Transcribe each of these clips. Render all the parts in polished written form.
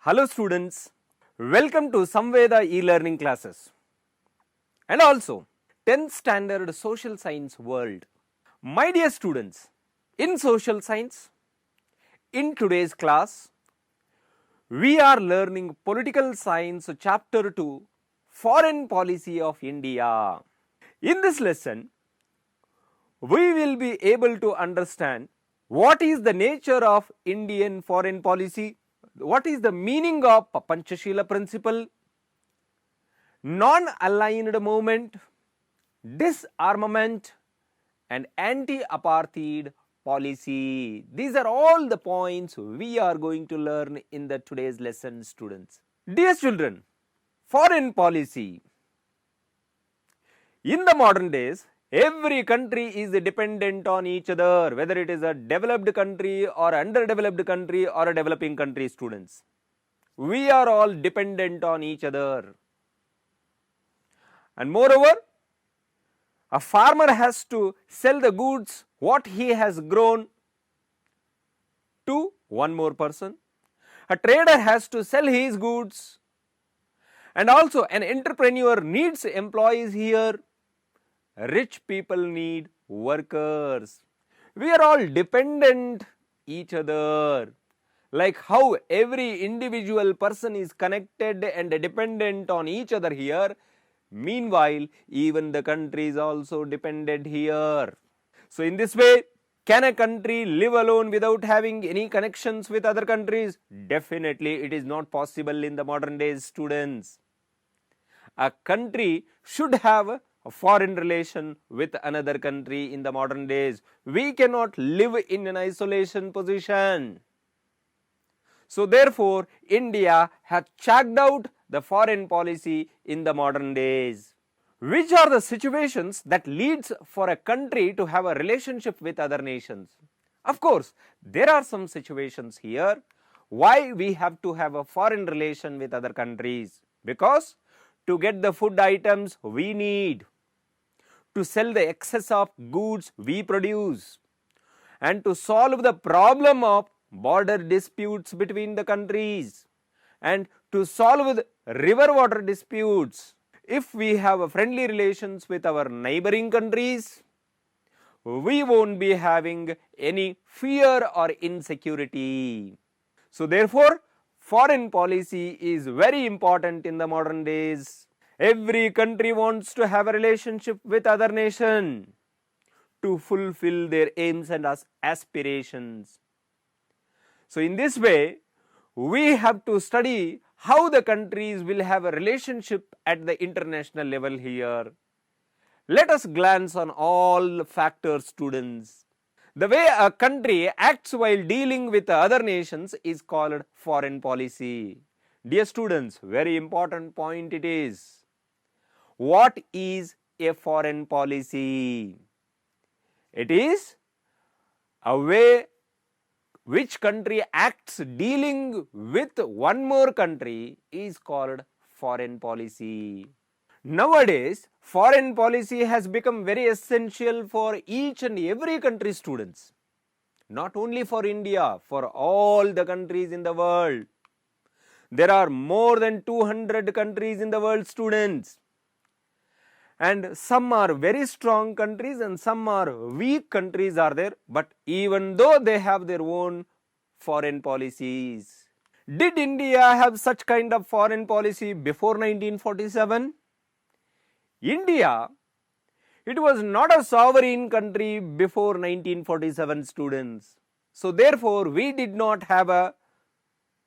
Hello students, welcome to Samveda e-learning classes and also 10th standard social science world. My dear students, in social science, in today's class, we are learning political science chapter 2, foreign policy of India. In this lesson, we will be able to understand what is the nature of Indian foreign policy, what is the meaning of Panchashila principle, non-aligned movement, disarmament and anti-apartheid policy. These are all the points we are going to learn in the today's lesson, students. Dear children, foreign policy. In the modern days, every country is dependent on each other, whether it is a developed country or underdeveloped country or a developing country, students. We are all dependent on each other. And moreover, a farmer has to sell the goods what he has grown to one more person. A trader has to sell his goods. And also an entrepreneur needs employees here. Rich people need workers. We are all dependent each other. Like how every individual person is connected and dependent on each other here. Meanwhile, even the country is also dependent here. So in this way, can a country live alone without having any connections with other countries? Definitely it is not possible in the modern days, students. A country should have a foreign relation with another country in the modern days. We cannot live in an isolation position. So therefore, India has checked out the foreign policy in the modern days. Which are the situations that leads for a country to have a relationship with other nations? Of course, there are some situations here why we have to have a foreign relation with other countries. Because to get the food items we need, to sell the excess of goods we produce, and to solve the problem of border disputes between the countries, and to solve the river water disputes. If we have friendly relations with our neighboring countries, we won't be having any fear or insecurity. So therefore, foreign policy is very important in the modern days. Every country wants to have a relationship with other nation to fulfill their aims and aspirations. So in this way, we have to study how the countries will have a relationship at the international level here. Let us glance on all factors, students. The way a country acts while dealing with other nations is called foreign policy. Dear students, very important point it is. What is a foreign policy? It is a way which country acts dealing with one more country is called foreign policy. Nowadays, foreign policy has become very essential for each and every country, students. Not only for India, for all the countries in the world. There are more than 200 countries in the world, students. And some are very strong countries and some are weak countries are there, but even though they have their own foreign policies. Did India have such kind of foreign policy before 1947? India, it was not a sovereign country before 1947, students. So therefore, we did not have a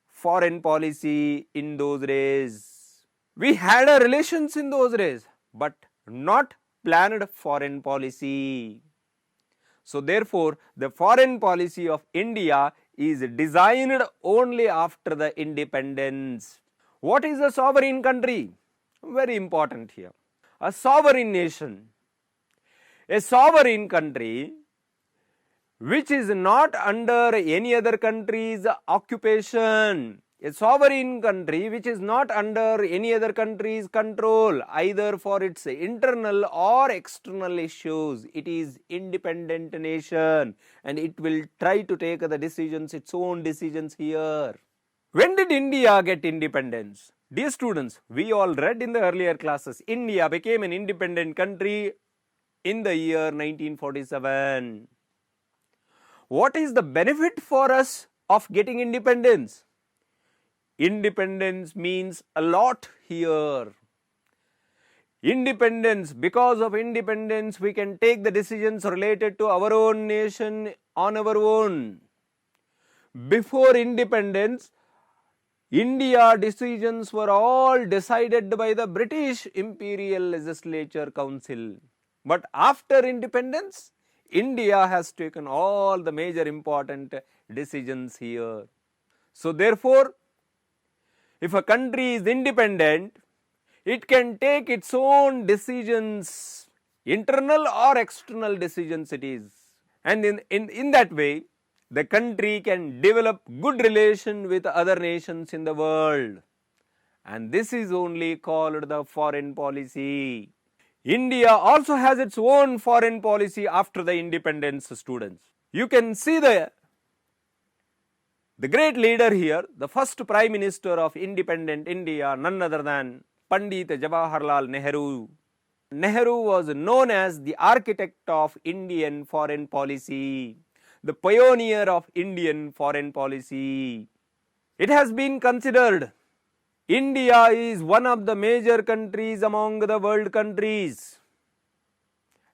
foreign policy in those days. We had a relations in those days, but not planned foreign policy. So therefore, the foreign policy of India is designed only after the independence. What is a sovereign country? Very important here. A sovereign nation, a sovereign country which is not under any other country's occupation. A sovereign country which is not under any other country's control, either for its internal or external issues. It is independent nation and it will try to take the decisions, its own decisions here. When did India get independence? Dear students, we all read in the earlier classes, India became an independent country in the year 1947. What is the benefit for us of getting independence? Independence means a lot here. Independence, because of independence, we can take the decisions related to our own nation on our own. Before independence, India decisions were all decided by the British Imperial Legislature Council. But after independence, India has taken all the major important decisions here. So therefore, if a country is independent, it can take its own decisions, internal or external decisions it is. And in that way, the country can develop good relation with other nations in the world. And this is only called the foreign policy. India also has its own foreign policy after the independence, students. You can see the great leader here, the first Prime Minister of independent India, none other than Pandit Jawaharlal Nehru. Nehru was known as the architect of Indian foreign policy, the pioneer of Indian foreign policy. It has been considered India is one of the major countries among the world countries,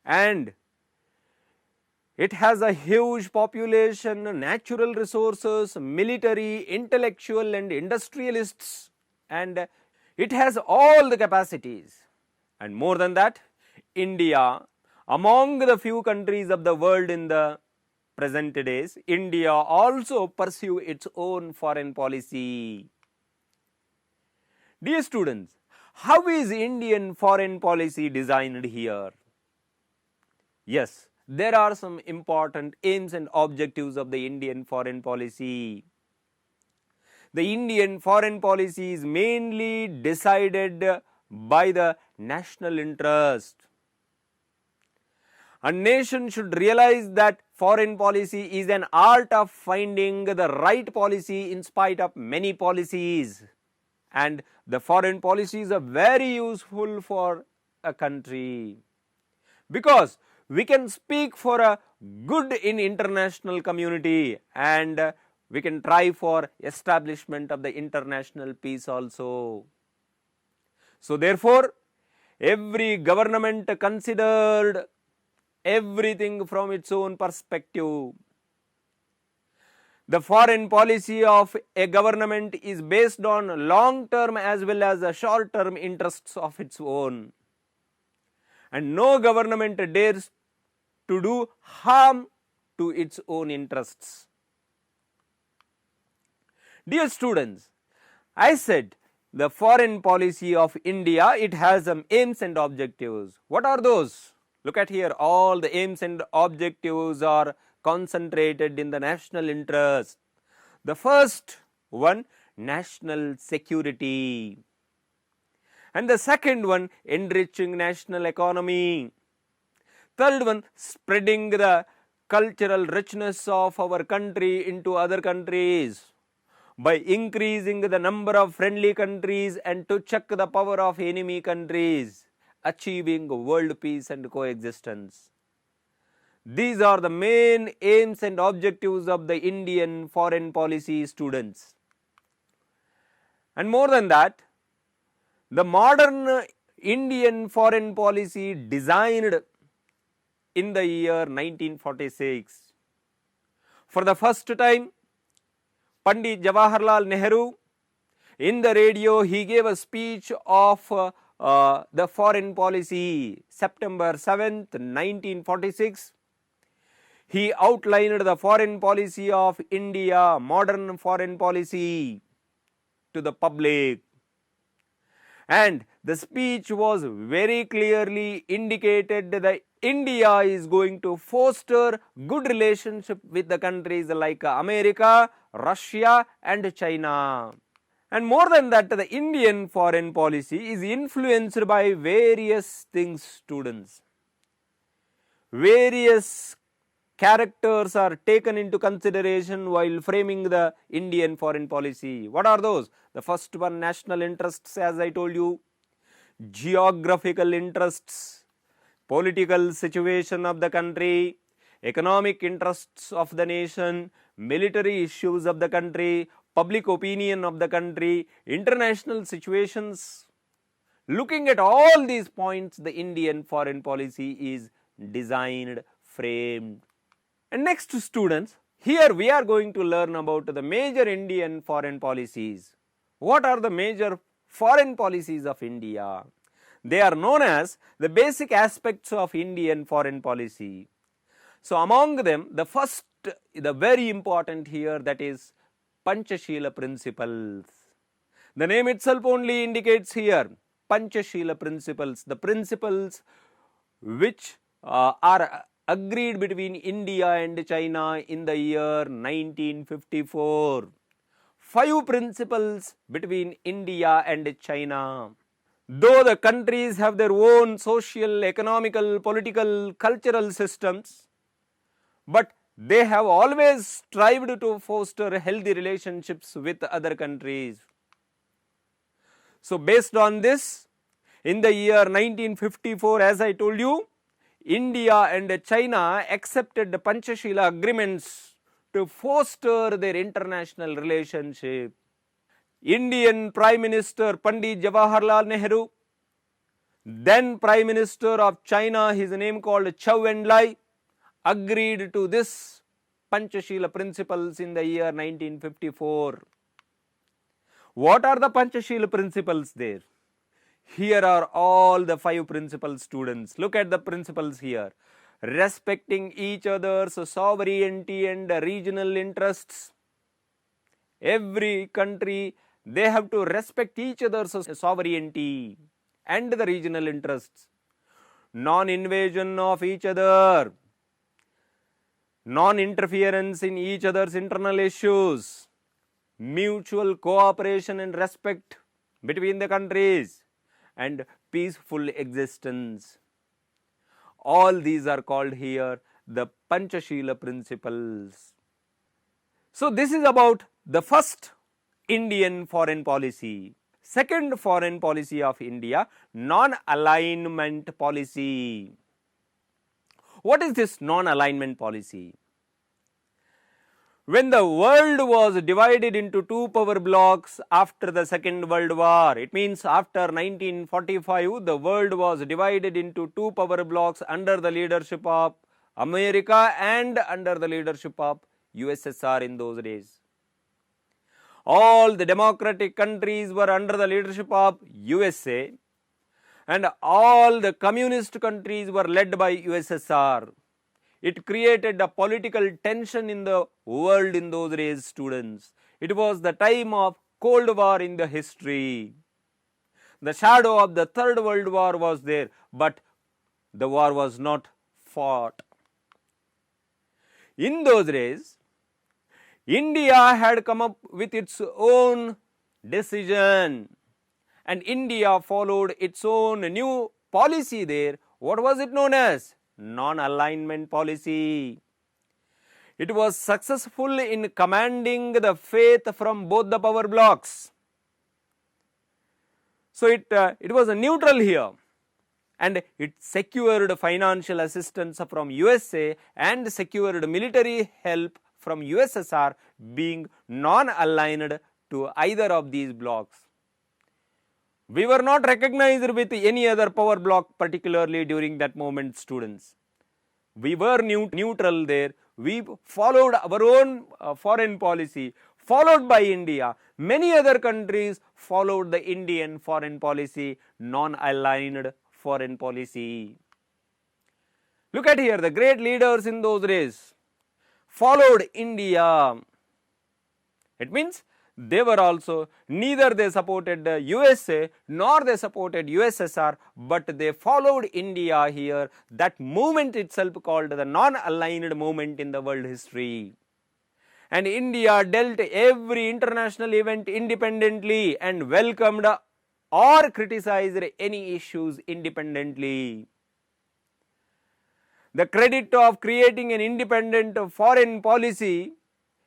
and it has a huge population, natural resources, military, intellectual and industrialists, and it has all the capacities. And more than that, India, among the few countries of the world in the present days, India also pursue its own foreign policy. Dear students, how is Indian foreign policy designed here? Yes, there are some important aims and objectives of the Indian foreign policy. The Indian foreign policy is mainly decided by the national interest. A nation should realize that foreign policy is an art of finding the right policy in spite of many policies. And the foreign policies are very useful for a country, because we can speak for a good in international community, and we can try for establishment of the international peace also. So therefore, every government considered everything from its own perspective. The foreign policy of a government is based on long-term as well as the short-term interests of its own. And no government dares to do harm to its own interests. Dear students, I said the foreign policy of India, it has some aims and objectives. What are those? Look at here, all the aims and objectives are concentrated in the national interest. The first one, national security. And the second one, enriching national economy. Third one, spreading the cultural richness of our country into other countries by increasing the number of friendly countries and to check the power of enemy countries, achieving world peace and coexistence. These are the main aims and objectives of the Indian foreign policy, students. And more than that, the modern Indian foreign policy designed in the year 1946. For the first time, Pandit Jawaharlal Nehru, in the radio, he gave a speech of the foreign policy, September 7th, 1946. He outlined the foreign policy of India, modern foreign policy, to the public. And the speech was very clearly indicated that India is going to foster good relationship with the countries like America, Russia and China. And more than that, the Indian foreign policy is influenced by various things, students. Various characters are taken into consideration while framing the Indian foreign policy. What are those? The first one, national interests, as I told you, geographical interests, political situation of the country, economic interests of the nation, military issues of the country, public opinion of the country, international situations. Looking at all these points, the Indian foreign policy is designed, framed. And next, students, here we are going to learn about the major Indian foreign policies. What are the major foreign policies of India? They are known as the basic aspects of Indian foreign policy. So among them, the first, the very important here, that is Panchashila principles. The name itself only indicates here Panchashila principles, the principles which are agreed between India and China in the year 1954. 5 principles between India and China. Though the countries have their own social, economical, political, cultural systems, but they have always strived to foster healthy relationships with other countries. So based on this, in the year 1954, as I told you, India and China accepted the Panchashila agreements to foster their international relationship. Indian Prime Minister Pandit Jawaharlal Nehru, then Prime Minister of China, his name called Zhou Enlai, agreed to this Panchashila principles in the year 1954. What are the Panchashila principles there? Here are all the 5 principles, students. Look at the principles here. Respecting each other's sovereignty and regional interests. Every country, they have to respect each other's sovereignty and the regional interests. Non-invasion of each other. Non-interference in each other's internal issues. Mutual cooperation and respect between the countries. And peaceful existence. All these are called here the Panchashila principles. So this is about the first Indian foreign policy. Second foreign policy of India, non-alignment policy. What is this non-alignment policy? When the world was divided into 2 power blocks after the Second World War, it means after 1945, the world was divided into 2 power blocks under the leadership of America and under the leadership of USSR in those days. All the democratic countries were under the leadership of USA and all the communist countries were led by USSR. It created a political tension in the world in those days, students. It was the time of Cold War in the history. The shadow of the Third World War was there, but the war was not fought. In those days, India had come up with its own decision and India followed its own new policy there. What was it known as? Non-alignment policy. It was successful in commanding the faith from both the power blocks. So it was a neutral here and it secured financial assistance from USA and secured military help from USSR, being non-aligned to either of these blocks. We were not recognized with any other power block, particularly during that moment, students. We were neutral there. We followed our own foreign policy, followed by India. Many other countries followed the Indian foreign policy, non-aligned foreign policy. Look at here, the great leaders in those days followed India. It means they were also, neither they supported the USA nor they supported USSR, but they followed India here. That movement itself called the non-aligned movement in the world history. And India dealt every international event independently and welcomed or criticized any issues independently. the credit of creating an independent foreign policy,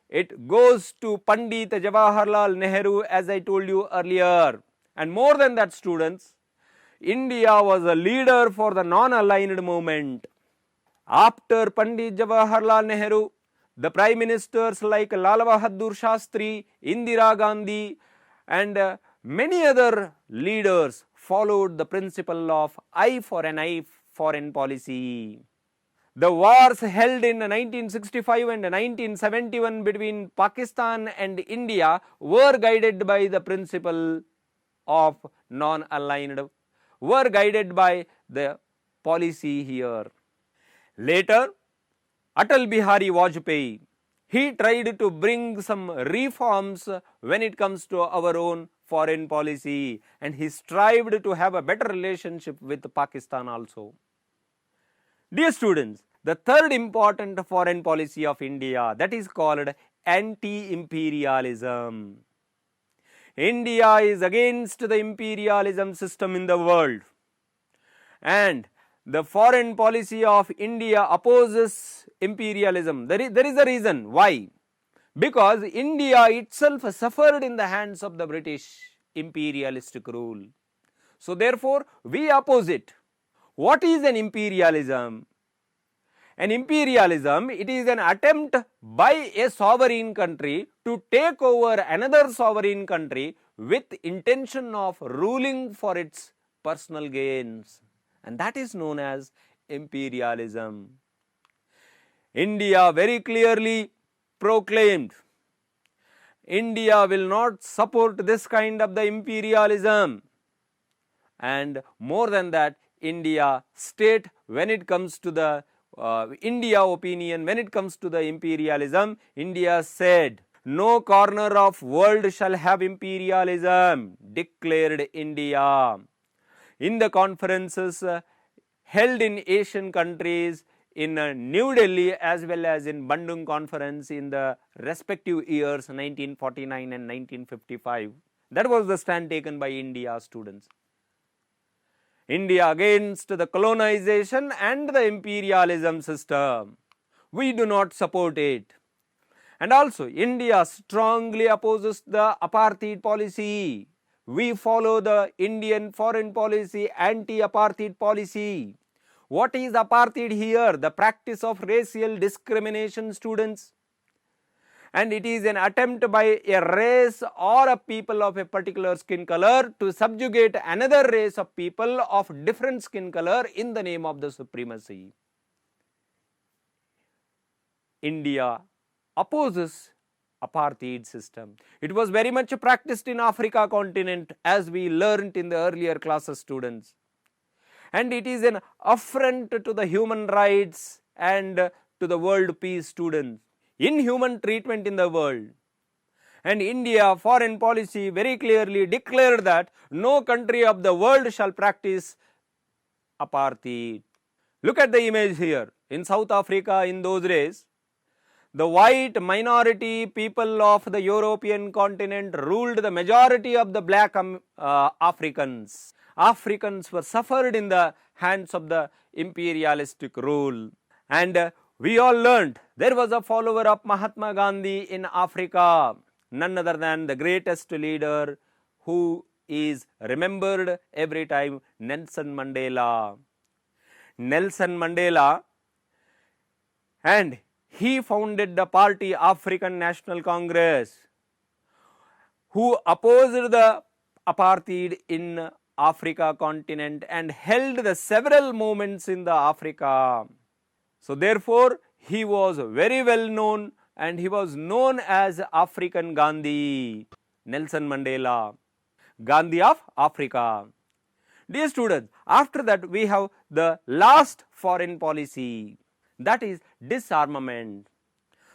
it goes to Pandit Jawaharlal Nehru, as I told you earlier. And more than that, students, India was a leader for the non-aligned movement. After Pandit Jawaharlal Nehru, the prime ministers like Lala Bahadur Shastri, Indira Gandhi, and many other leaders followed the principle of eye for an eye foreign policy. The wars held in 1965 and 1971 between Pakistan and India were guided by the principle of non-aligned, were guided by the policy here. Later, Atal Bihari Vajpayee, he tried to bring some reforms when it comes to our own foreign policy, and he strived to have a better relationship with Pakistan also. Dear students, the third important foreign policy of India, that is called anti-imperialism. India is against the imperialism system in the world, and the foreign policy of India opposes imperialism. There is a reason why. Because India itself suffered in the hands of the British imperialistic rule. So therefore, we oppose it. What is an imperialism? An imperialism, it is an attempt by a sovereign country to take over another sovereign country with intention of ruling for its personal gains, and that is known as imperialism. India very clearly proclaimed, India will not support this kind of the imperialism, and more than that, India state when it comes to the India opinion, when it comes to the imperialism, India said, no corner of world shall have imperialism, declared India. In the conferences held in Asian countries, in New Delhi as well as in Bandung conference in the respective years 1949 and 1955, that was the stand taken by India students. India against the colonization and the imperialism system. We do not support it. And also, India strongly opposes the apartheid policy. We follow the Indian foreign policy, anti-apartheid policy. What is apartheid here? The practice of racial discrimination, students. And it is an attempt by a race or a people of a particular skin color to subjugate another race of people of different skin color in the name of the supremacy. India opposes apartheid system. It was very much practiced in Africa continent, as we learnt in the earlier classes, students. And it is an affront to the human rights and to the world peace, students. Inhuman treatment in the world. And India foreign policy very clearly declared that no country of the world shall practice apartheid. Look at the image here. In South Africa in those days, the white minority people of the European continent ruled the majority of the black Africans. Africans were suffered in the hands of the imperialistic rule. And we all learned there was a follower of Mahatma Gandhi in Africa, none other than the greatest leader who is remembered every time, Nelson Mandela. Nelson Mandela, and he founded the party African National Congress, who opposed the apartheid in Africa continent and held the several movements in the Africa. So therefore, he was very well known and he was known as African Gandhi, Nelson Mandela, Gandhi of Africa. Dear students, after that we have the last foreign policy, that is disarmament.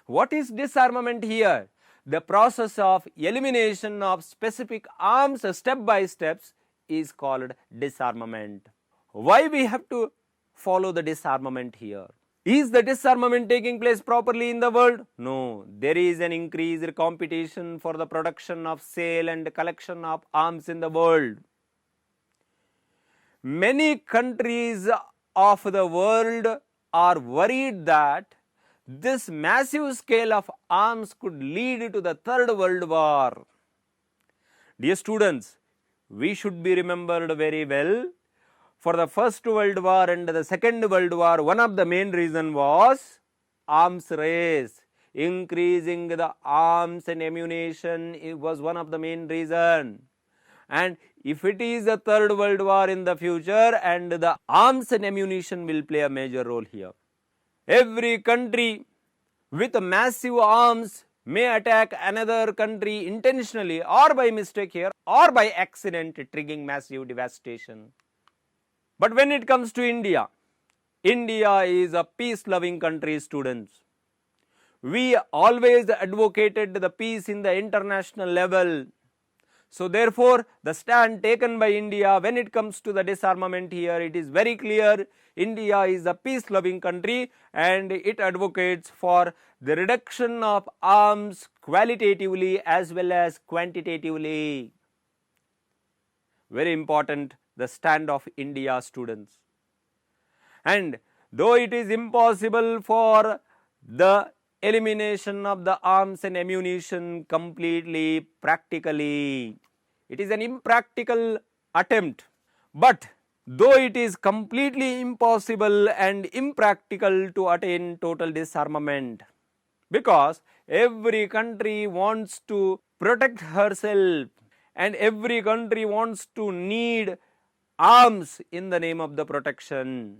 What is disarmament here? The process of elimination of specific arms step by steps is called disarmament. Why we have to follow the disarmament here? Is the disarmament taking place properly in the world? No. There is an increased competition for the production of sale and collection of arms in the world. Many countries of the world are worried that this massive scale of arms could lead to the Third World War. Dear students, we should be remembered very well. For the First World War and the Second World War, one of the main reasons was arms race. Increasing the arms and ammunition was one of the main reasons. And if it is a Third World War in the future, and the arms and ammunition will play a major role here. Every country with massive arms may attack another country intentionally or by mistake here or by accident, triggering massive devastation. But when it comes to India, India is a peace-loving country, students. We always advocated the peace in the international level. So therefore, the stand taken by India when it comes to the disarmament here, it is very clear. India is a peace-loving country and it advocates for the reduction of arms qualitatively as well as quantitatively. Very important, the stand of India, students. And though it is impossible for the elimination of the arms and ammunition completely practically, it is an impractical attempt, but though it is completely impossible and impractical to attain total disarmament, because every country wants to protect herself and every country wants to need arms in the name of the protection.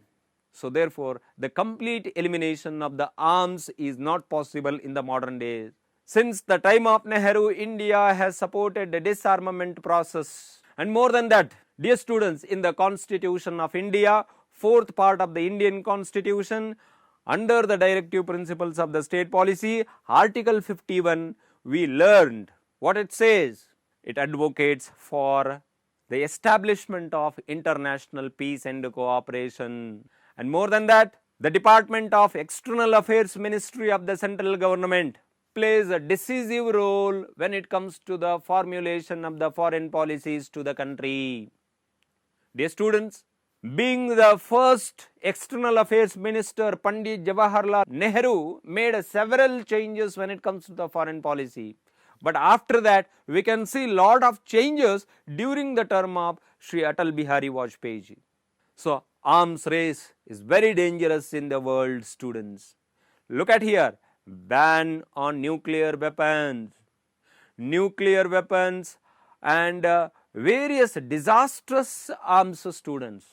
So therefore, the complete elimination of the arms is not possible in the modern days. Since the time of Nehru, India has supported the disarmament process. And more than that, dear students, in the Constitution of India, fourth part of the Indian Constitution, under the directive principles of the state policy, Article 51, we learned what it says. It advocates for the establishment of international peace and cooperation. And more than that, the Department of External Affairs Ministry of the central government plays a decisive role when it comes to the formulation of the foreign policies to the country. Dear students, being the first External Affairs Minister, Pandit Jawaharlal Nehru made several changes when it comes to the foreign policy. But after that, we can see lot of changes during the term of Shri Atal Bihari Vajpayee. So, arms race is very dangerous in the world, students. Look at here, ban on nuclear weapons and various disastrous arms, students.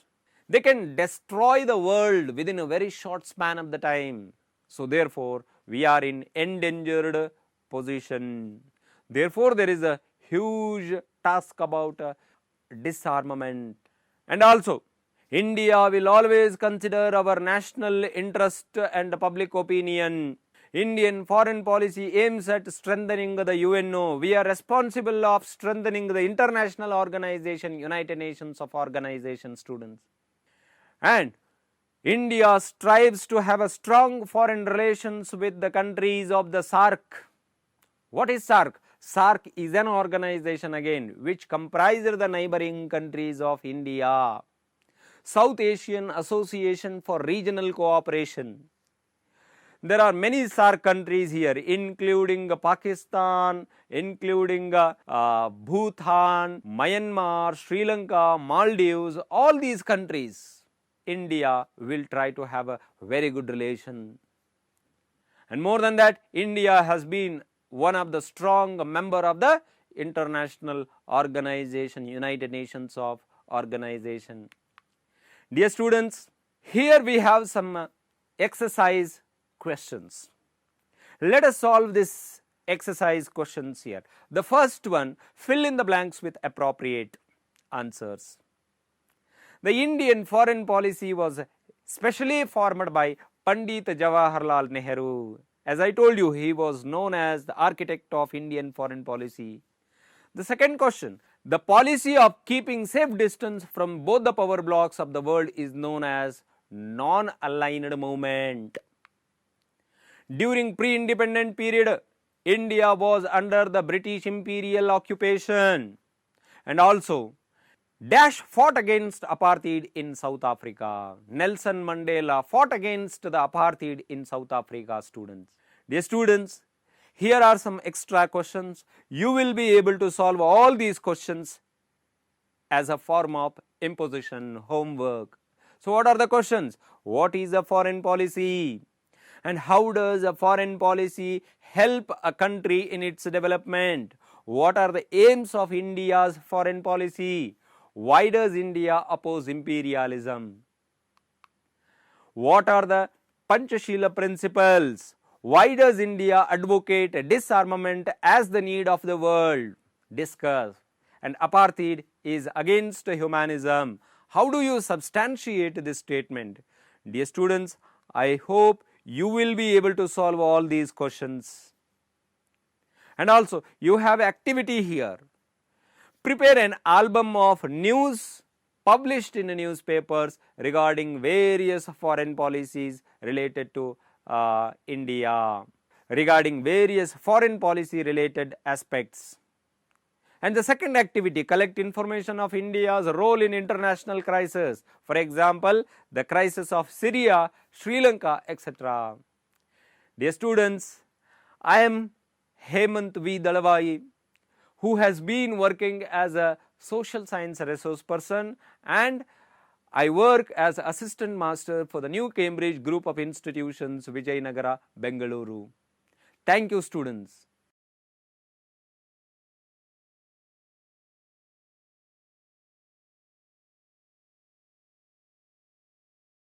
They can destroy the world within a very short span of the time. So therefore, we are in endangered position. Therefore, there is a huge task about disarmament. And also, India will always consider our national interest and public opinion. Indian foreign policy aims at strengthening the UNO. We are responsible of strengthening the international organization, United Nations of Organization, students. And India strives to have a strong foreign relations with the countries of the SAARC. What is SAARC? SAARC is an organization again which comprises the neighboring countries of India. South Asian Association for Regional Cooperation. There are many SAARC countries here, including Pakistan, including Bhutan, Myanmar, Sri Lanka, Maldives. All these countries, India will try to have a very good relation. And more than that, India has been one of the strong member of the international organization, United Nations of Organization. Dear students, here we have some exercise questions. Let us solve this exercise questions here. The first one, fill in the blanks with appropriate answers. The Indian foreign policy was specially formed by Pandit Jawaharlal Nehru. As I told you, he was known as the architect of Indian foreign policy. The second question, the policy of keeping safe distance from both the power blocks of the world is known as non-aligned movement. During pre-independent period, India was under the British imperial occupation, and also Dash fought against apartheid in South Africa. Nelson Mandela fought against the apartheid in South Africa, students. Dear students, here are some extra questions. You will be able to solve all these questions as a form of imposition homework. So what are the questions? What is a foreign policy? And how does a foreign policy help a country in its development? What are the aims of India's foreign policy? Why does India oppose imperialism? What are the Panchashila principles? Why does India advocate disarmament as the need of the world? Discuss. And apartheid is against humanism. How do you substantiate this statement? Dear students, I hope you will be able to solve all these questions. And also, you have activity here. Prepare an album of news published in the newspapers regarding various foreign policies related to India, regarding various foreign policy related aspects. And the second activity, collect information of India's role in international crisis. For example, the crisis of Syria, Sri Lanka, etc. Dear students, I am Hemant V. Dalavai, who has been working as a social science resource person, and I work as assistant master for the New Cambridge Group of Institutions, Vijayanagara, Bengaluru. Thank you, students.